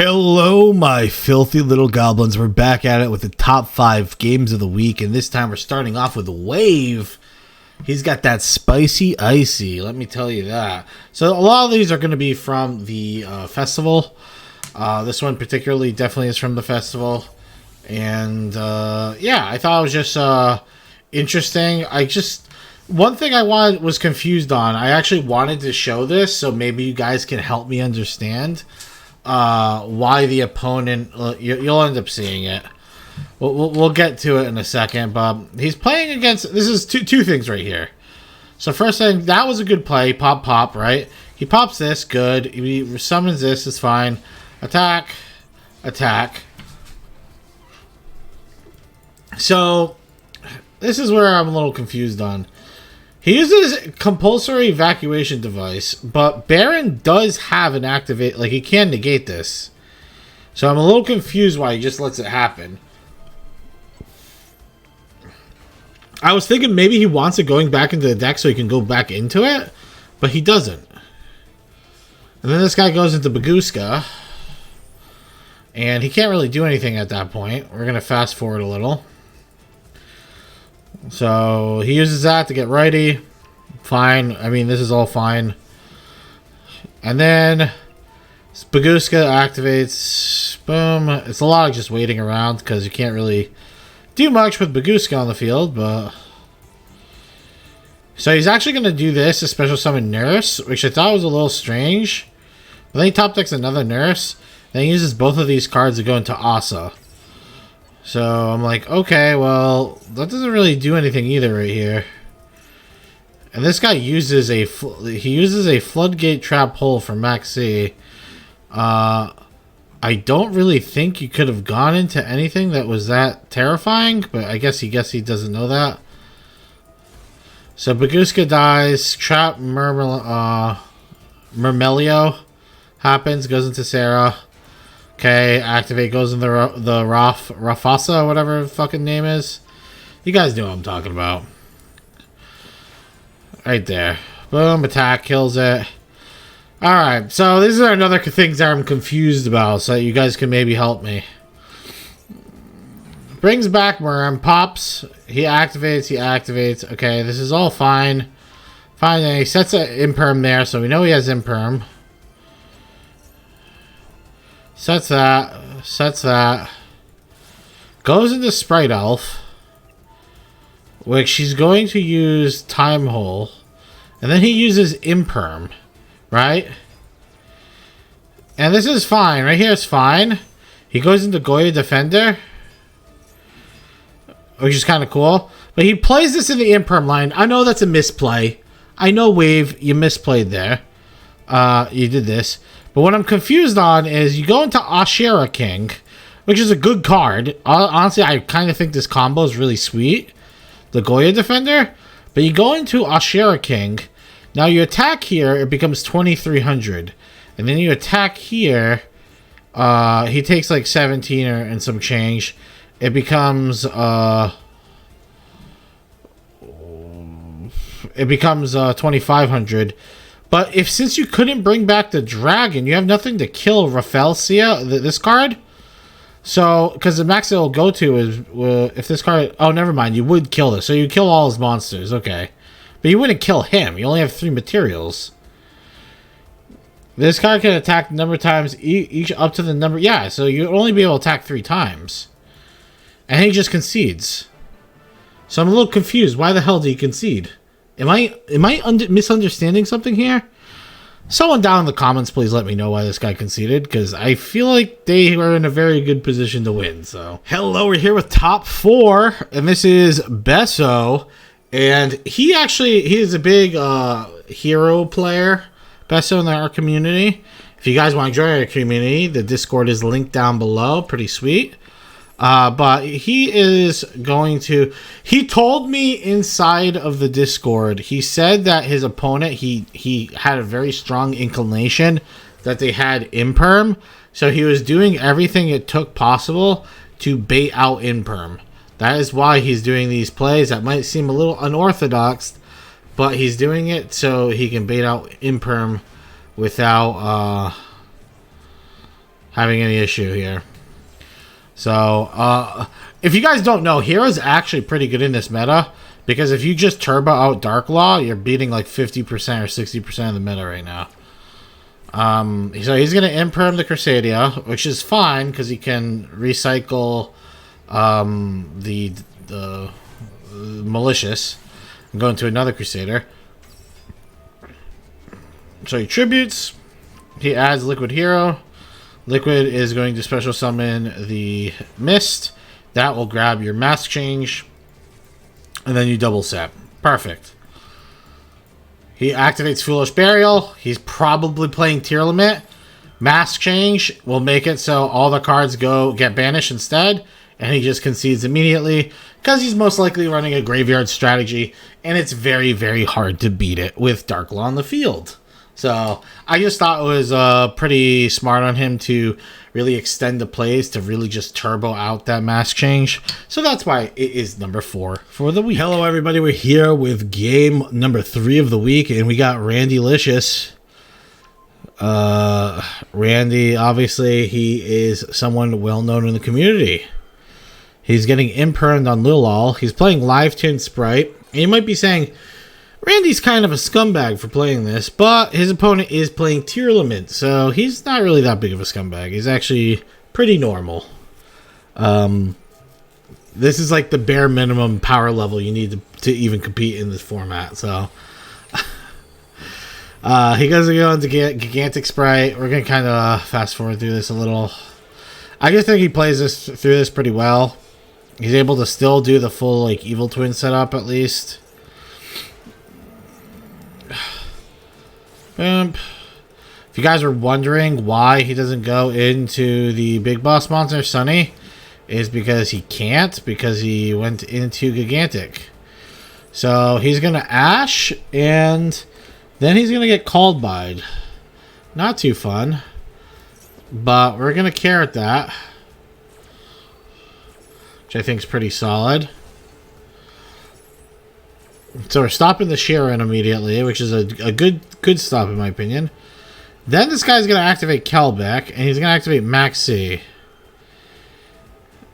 Hello, my filthy little goblins. We're back at it with the top 5 games of the week, and this time we're starting off with Wave. He's got that spicy icy, let me tell you that. So a lot of these are going to be from the festival. This one particularly definitely is from the festival. And yeah, I thought it was just interesting. One thing I was confused on. I actually wanted to show this, so maybe you guys can help me understand why the opponent. You'll end up seeing it. We'll get to it in a second, but he's playing against. This is two things right here. So first thing, that was a good play. Pop, right? He pops this, good. He summons this, it's fine. Attack. So this is where I'm a little confused on. He uses compulsory evacuation device, but Baron does have an activate, like he can negate this. So I'm a little confused why he just lets it happen. I was thinking maybe he wants it going back into the deck so he can go back into it, but he doesn't. And then this guy goes into Baguska, and he can't really do anything at that point. We're going to fast forward a little. So he uses that to get righty. Fine. I mean, this is all fine. And then Baguska activates. Boom. It's a lot of just waiting around because you can't really do much with Baguska on the field, but so he's actually going to do this, a special summon Nurse, which I thought was a little strange. But then he top decks another Nurse. Then he uses both of these cards to go into Asa. So I'm like, okay, well, that doesn't really do anything either right here. And this guy uses a floodgate trap hole for Maxi. I don't really think you could have gone into anything that was that terrifying, but I guess he doesn't know that. So Baguska dies, trap Murmelio happens, goes into Sarah. Okay, activate goes in the Rafasa, whatever the fucking name is. You guys know what I'm talking about. Right there. Boom, attack, kills it. Alright, so these are another things that I'm confused about, so you guys can maybe help me. Brings back Murm, pops, he activates. Okay, this is all fine. Fine, and he sets an Imperm there, so we know he has Imperm. Sets that. Goes into Sprite Elf, which she's going to use Time Hole. And then he uses Imperm, right? And this is fine. Right here is fine. He goes into Goya Defender, which is kind of cool. But he plays this in the Imperm line. I know that's a misplay. I know, Wave, you misplayed there. You did this. But what I'm confused on is you go into Ashera King, which is a good card. Honestly, I kind of think this combo is really sweet. The Goya Defender. But you go into Ashera King. Now you attack here, it becomes 2,300. And then you attack here. He takes like 17 and some change. It becomes 2,500. But since you couldn't bring back the dragon, you have nothing to kill Rafelsia, this card. So, because the max it'll go to is if this card. Oh, never mind. You would kill this, so you kill all his monsters. Okay, but you wouldn't kill him. You only have 3 materials. This card can attack a number of times each up to the number. Yeah, so you'd only be able to attack 3 times, and he just concedes. So I'm a little confused. Why the hell did he concede? Am I misunderstanding something here? Someone down in the comments, please let me know why this guy conceded, because I feel like they were in a very good position to win. So, hello, we're here with top 4, and this is Besso, and he is a big hero player, Besso, in our community. If you guys want to join our community, the Discord is linked down below. Pretty sweet. But he is going to. He told me inside of the Discord. He said that his opponent. He had a very strong inclination that they had Imperm, so he was doing everything it took possible to bait out Imperm. That is why he's doing these plays. That might seem a little unorthodox, but he's doing it so he can bait out Imperm without having any issue here. So, if you guys don't know, Hero's actually pretty good in this meta. Because if you just turbo out Dark Law, you're beating like 50% or 60% of the meta right now. So he's going to imperm the Crusadia, which is fine because he can recycle the Malicious and go into another Crusader. So he tributes. He adds Liquid Hero. Liquid is going to special summon the Mist. That will grab your Mask Change. And then you double set. Perfect. He activates Foolish Burial. He's probably playing Tier Limit. Mask Change will make it so all the cards get banished instead. And he just concedes immediately. Because he's most likely running a graveyard strategy. And it's very, very hard to beat it with Dark Law on the field. So I just thought it was pretty smart on him to really extend the plays to really just turbo out that Mask Change. So that's why it is number 4 for the week. Hello, everybody. We're here with game number 3 of the week, and we got Randy Licious. Randy, obviously, he is someone well known in the community. He's getting impermed on Lilal. He's playing Live Tint Sprite. And you might be saying, Randy's kind of a scumbag for playing this, but his opponent is playing Tier Limit, so he's not really that big of a scumbag. He's actually pretty normal. This is like the bare minimum power level you need to even compete in this format, so... he goes to go into Gigantic Sprite. We're going to kind of fast forward through this a little. I just think he plays through this pretty well. He's able to still do the full like Evil Twin setup at least. If you guys are wondering why he doesn't go into the big boss monster, Sunny, is because he can't, because he went into Gigantic. So he's going to Ash, and then he's going to get called by. Not too fun, but we're going to carrot that, which I think is pretty solid. So we're stopping the Sharon immediately, which is a good stop in my opinion. Then this guy's going to activate Kelbeck, and he's going to activate Maxi.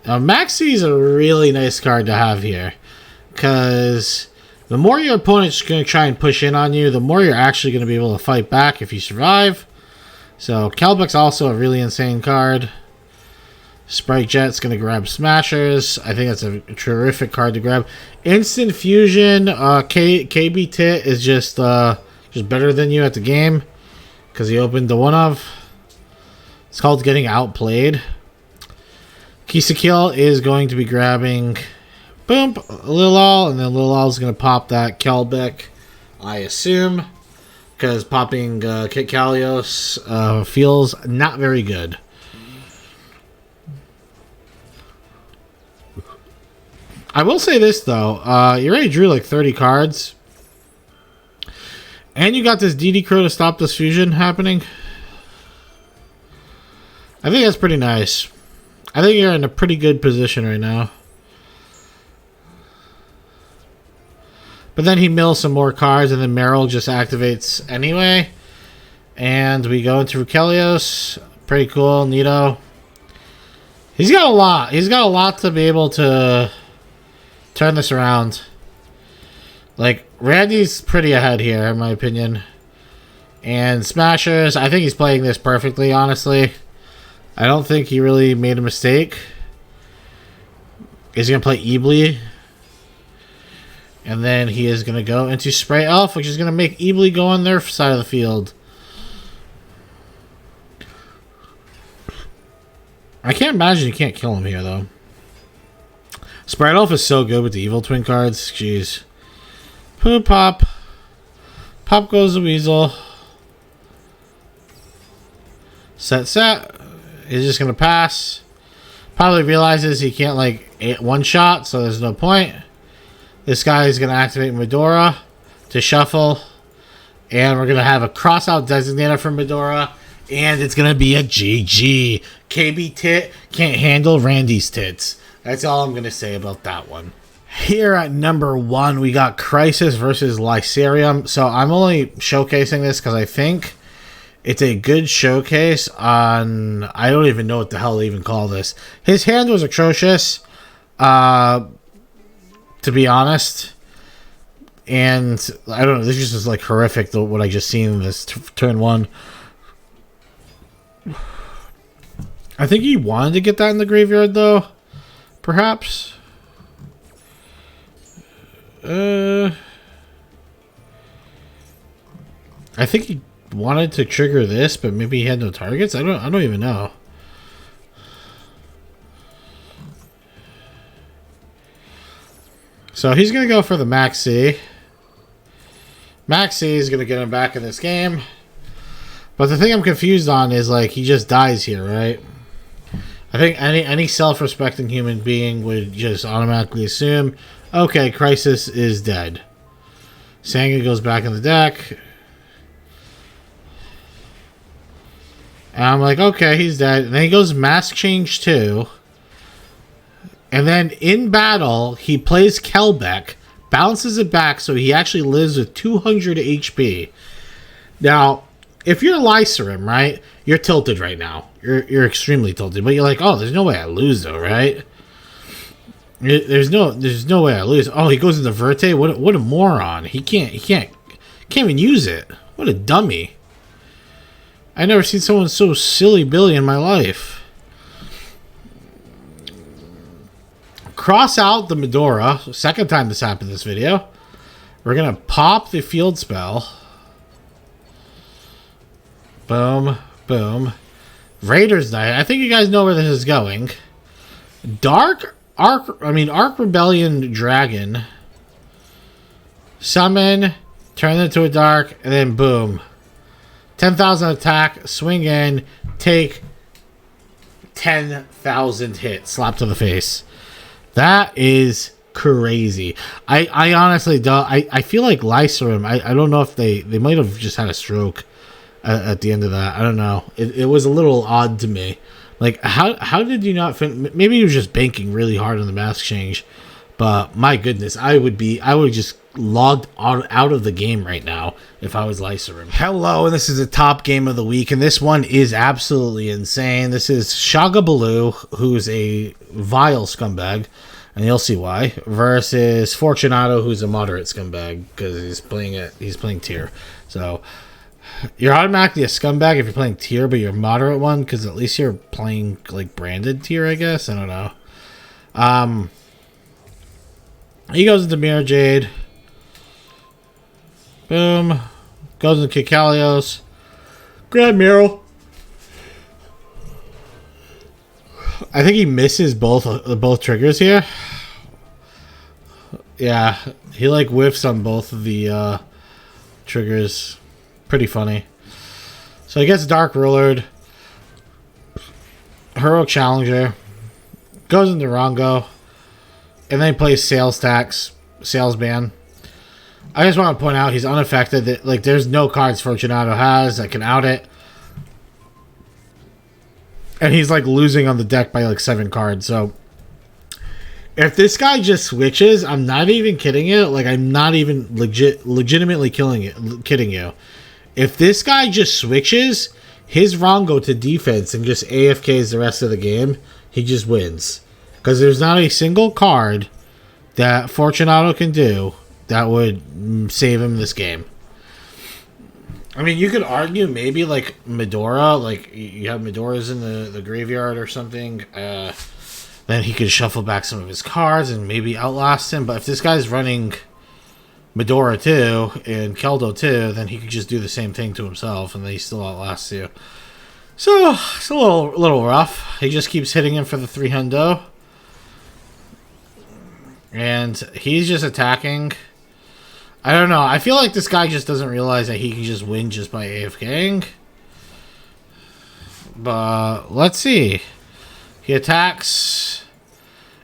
Now Maxi is a really nice card to have here, because the more your opponent's going to try and push in on you, the more you're actually going to be able to fight back if you survive. So Kelbeck's also a really insane card. Sprite Jet's going to grab Smashers. I think that's a terrific card to grab. Instant Fusion. KB Tit is just better than you at the game because he opened the one of. It's called getting outplayed. Kill is going to be grabbing boom, Lilal, and then Lilal's going to pop that Kelbeck, I assume, because popping Kit Kalios feels not very good. I will say this, though. You already drew like 30 cards. And you got this DD Crow to stop this fusion happening. I think that's pretty nice. I think you're in a pretty good position right now. But then he mills some more cards, and then Meryl just activates anyway. And we go into Rukelios. Pretty cool, neato. He's got a lot. He's got a lot to be able to turn this around. Like, Randy's pretty ahead here, in my opinion. And Smashers, I think he's playing this perfectly, honestly. I don't think he really made a mistake. He's going to play Eebly. And then he is going to go into Spray Elf, which is going to make Eebly go on their side of the field. I can't imagine you can't kill him here, though. Sprite Elf is so good with the Evil Twin cards. Jeez. Poo pop. Pop goes the Weasel. Set. He's just going to pass. Probably realizes he can't, like, one-shot, so there's no point. This guy is going to activate Medora to shuffle. And we're going to have a cross-out designator for Medora. And it's going to be a GG. KB Tit can't handle Randy's tits. That's all I'm going to say about that one. Here at number 1, we got Crisis versus Lysarium. So I'm only showcasing this because I think It's a good showcase on... I don't even know what the hell to even call this. His hand was atrocious, to be honest. And I don't know, this is just like horrific, what I just seen in this turn one. I think he wanted to get that in the graveyard, though. Perhaps. I think he wanted to trigger this, but maybe he had no targets. I don't even know. So he's gonna go for the Maxi. Maxi is gonna get him back in this game. But the thing I'm confused on is, like, he just dies here, right? I think any self-respecting human being would just automatically assume, okay, Crisis is dead. Sanga goes back in the deck. And I'm like, okay, he's dead. And then he goes Mask Change 2. And then in battle, he plays Kelbeck, bounces it back so he actually lives with 200 HP. Now, if you're Lycerum, right, you're tilted right now. You're extremely tilted. But you're like, oh, there's no way I lose, though, right? There's no way I lose. Oh, he goes into Verte? What a moron. He can't even use it. What a dummy. I never seen someone so silly Billy in my life. Cross out the Medora. Second time this happened in this video. We're going to pop the field spell. Boom. Boom. Raiders Knight. I think you guys know where this is going. Arc Rebellion Dragon. Summon. Turn it into a Dark. And then boom. 10,000 attack, swing in, take 10,000 hit, slap to the face. That is crazy. I honestly don't. I feel like Lycerum, I don't know if they might have just had a stroke at the end of that. I don't know. It was a little odd to me. Like, how did you not maybe you were just banking really hard on the Mask Change. But my goodness, I would just logged out of the game right now if I was Lycerum. Hello, and this is the top game of the week, and this one is absolutely insane. This is Shagabaloo, who's a vile scumbag, and you'll see why, versus Fortunato, who's a moderate scumbag because he's playing tier. So you're automatically a scumbag if you're playing tier, but you're a moderate one because at least you're playing like branded tier, I guess. I don't know. He goes into Mirror Jade. Boom. Goes into Kikalios. Grab Mural. I think he misses both triggers here. Yeah, he like whiffs on both of the triggers. Pretty funny. So he gets Dark Rulered. Heroic Challenger. Goes into RHONGO. And then he plays Sales Tax, Sales Ban. I just want to point out he's unaffected. Like, there's no cards Fortunato has that can out it. And he's like losing on the deck by like 7 cards. So if this guy just switches, I'm not even kidding you. Like, I'm not even legitimately kidding you. If this guy just switches his RHONGO to defense and just AFKs the rest of the game, he just wins. Because there's not a single card that Fortunato can do that would save him this game. I mean, you could argue maybe like Medora, like you have Medoras in the graveyard or something. Then he could shuffle back some of his cards and maybe outlast him. But if this guy's running Medora too and Keldo too, then he could just do the same thing to himself and then he still outlasts you. So it's a little rough. He just keeps hitting him for the 300. And he's just attacking. I don't know. I feel like this guy just doesn't realize that he can just win just by AFKing. But let's see. He attacks.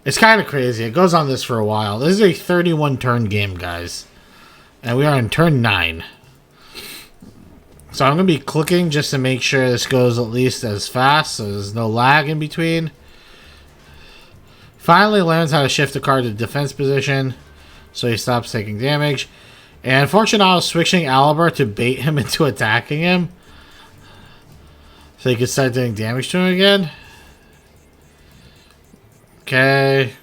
It's kind of crazy. It goes on this for a while. This is a 31 turn game, guys. And we are in turn 9. So I'm going to be clicking just to make sure this goes at least as fast. So there's no lag in between. Finally learns how to shift the card to defense position, so he stops taking damage. And Fortunato switching Aliber to bait him into attacking him. So you can start doing damage to him again. Okay.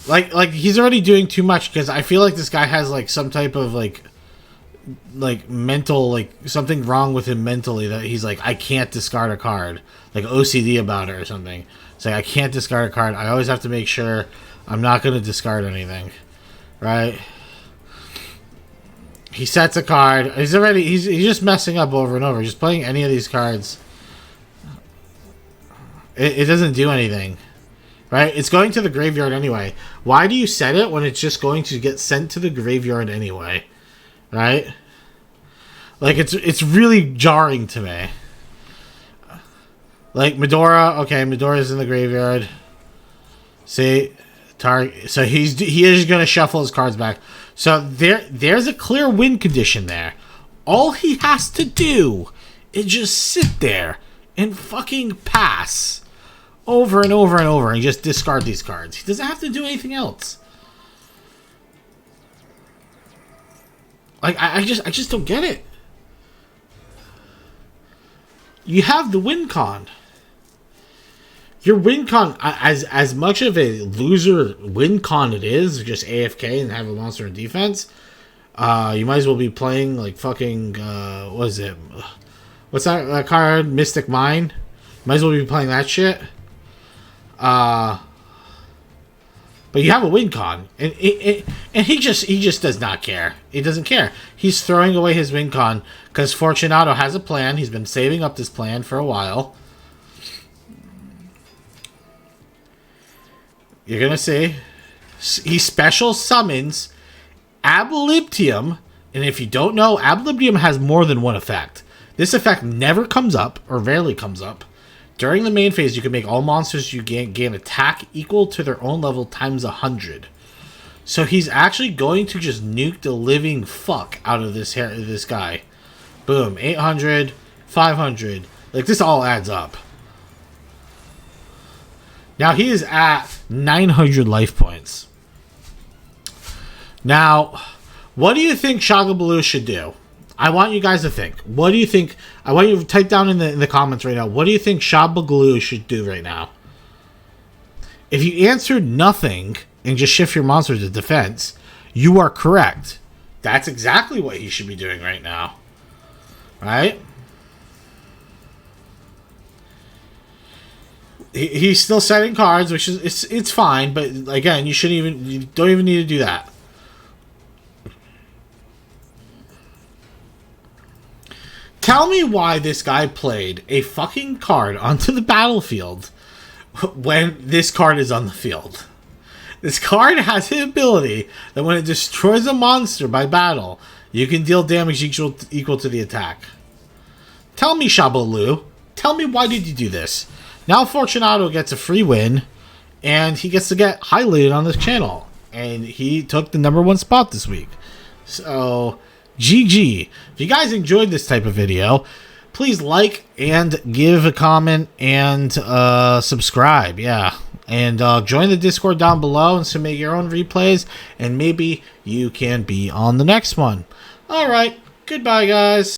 Like he's already doing too much because I feel like this guy has like some type of like mental, like something wrong with him mentally that he's like, I can't discard a card, like OCD about it or something. It's like I can't discard a card. I always have to make sure I'm not going to discard anything, right? He sets a card. He's just messing up over and over. Just playing any of these cards. It doesn't do anything. Right? It's going to the graveyard anyway. Why do you set it when it's just going to get sent to the graveyard anyway? Right? Like, it's really jarring to me. Like, Medora. Okay, Medora's in the graveyard. See? So he is going to shuffle his cards back. So there's a clear win condition there. All he has to do is just sit there and fucking pass over and over and over and just discard these cards. He doesn't have to do anything else. Like, I just don't get it. You have the win con. Your win con, as much of a loser win con it is, just AFK and have a monster in defense, you might as well be playing like fucking, what is it? What's that card? Mystic Mine? Might as well be playing that shit. But you have a win con, and he just does not care. He doesn't care. He's throwing away his win con because Fortunato has a plan. He's been saving up this plan for a while. You're gonna see. He special summons Ab Libitum, and if you don't know, Ab Libitum has more than one effect. This effect never comes up, or rarely comes up. During the main phase, you can make all monsters you gain attack equal to their own level times 100. So he's actually going to just nuke the living fuck out of this guy. Boom, 800, 500. Like, this all adds up. Now, he is at 900 life points. Now, what do you think Shagabaloo should do? I want you guys to think. What do you think? I want you to type down in the comments right now. What do you think Shagabaloo should do right now? If you answered nothing and just shift your monster to defense, you are correct. That's exactly what he should be doing right now. Right? He's still setting cards, which is it's fine, but again, you don't even need to do that. Tell me why this guy played a fucking card onto the battlefield when this card is on the field. This card has the ability that when it destroys a monster by battle, you can deal damage equal to the attack. Tell me, Shabaloo. Tell me, why did you do this? Now Fortunato gets a free win, and he gets to get highlighted on this channel. And he took the #1 spot this week. So, GG. If you guys enjoyed this type of video, please like and give a comment and subscribe. Yeah. And join the Discord down below and submit your own replays, and maybe you can be on the next one. Alright, goodbye guys.